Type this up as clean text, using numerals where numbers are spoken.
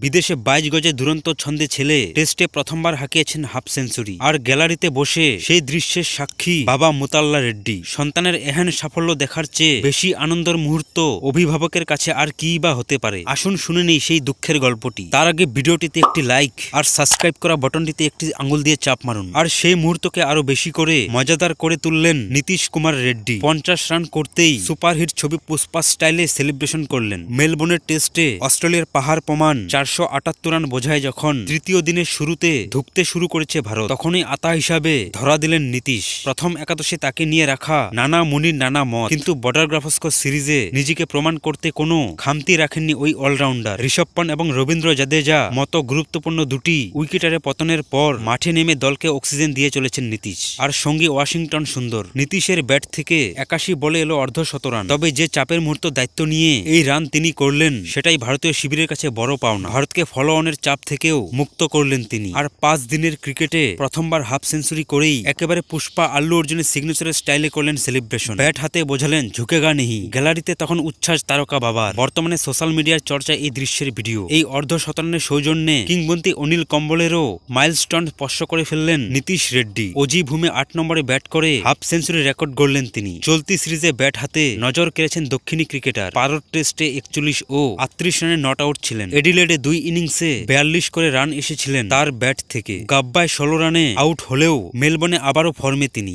বিদেশে ২২ গজে দুরন্ত ছন্দে ছেলে টেস্টে প্রথমবার হাঁকিয়েছেন হাফ সেঞ্চুরি। আর গ্যালারিতে বসে সেই দৃশ্যের সাক্ষী বাবা মুতাল্লা রেড্ডি। সন্তানের এহেন সাফল্য দেখার চেয়ে বেশি আনন্দের মুহূর্ত অভিভাবকের কাছে আর কি বা হতে পারে। আসুন শুনে নেই সেই দুঃখের গল্পটি। তার আগে ভিডিওটিতে একটি লাইক আর সাবস্ক্রাইব করা বাটনটিতে একটি আঙুল দিয়ে চাপ মারুন। আর সেই মুহূর্তকে আরো বেশি করে মজাদার করে তুললেন নীতিশ কুমার রেড্ডি। 50 রান করতেই সুপারহিট ছবি পুষ্পা স্টাইলে সেলিব্রেশন করলেন। মেলবোর্নের টেস্টে অস্ট্রেলিয়ার পাহাড় প্রমাণ 478 রান বোঝায় যখন তৃতীয় দিনের শুরুতে ধুঁকতে শুরু করেছে ভারত, তখনই আতা হিসাবে ধরা দিলেন নীতিশ। প্রথম একাদশে তাকে নিয়ে রাখা নানা মুনির নানা মত, কিন্তু বর্ডার গাভাস্কর সিরিজে নিজেকে প্রমাণ করতে কোনো খামতি রাখেননি ওই অলরাউন্ডার। ঋষভ পান্ট এবং রবীন্দ্র জাদেজা মতো গুরুত্বপূর্ণ দুটি উইকেটারে পতনের পর মাঠে নেমে দলকে অক্সিজেন দিয়ে চলেছেন নীতিশ। আর সঙ্গী ওয়াশিংটন সুন্দর। নীতিশের ব্যাট থেকে 81 বলে এলো অর্ধশতরান। তবে যে চাপের মুহূর্ত দায়িত্ব নিয়ে এই রান তিনি করলেন, সেটাই ভারতীয় শিবিরের কাছে বড় পাওনা। ভারতকে ফলো অনের চাপ থেকেও মুক্ত করলেন তিনি। আর 5 দিনের ক্রিকেটে প্রথমবার হাফ সেঞ্চুরি করেই একেবারে পুষ্পা আল্লু অর্জুনের সিগনেচারের স্টাইলে করলেন সেলিব্রেশন। ব্যাট হাতে বোঝালেন ঝুঁকেগা নেহি। গ্যালারিতে তখন উচ্ছ্বাস তারকা বাবার। বর্তমানে সোশ্যাল মিডিয়ার চর্চায় এই দৃশ্যের ভিডিও। এই অর্ধশতরানের সৌজন্যে কিংবদন্তি অনিল কম্বলেরও মাইলস্টোন স্পর্শ করে ফেললেন নীতিশ রেড্ডি। অজি ভূমে 8 নম্বরে ব্যাট করে হাফ সেঞ্চুরি রেকর্ড গড়লেন তিনি। চলতি সিরিজে ব্যাট হাতে নজর কেড়েছেন দক্ষিণী ক্রিকেটার। ভারত টেস্টে 41 ও 38 রানে নট আউট ছিলেন। এডিলেডে 2 ইনিংসে 42 করে রান এসেছিলেন তার ব্যাট থেকে। গাব্বায় 16 রানে আউট হলেও মেলবোর্নে আবারও ফর্মে তিনি।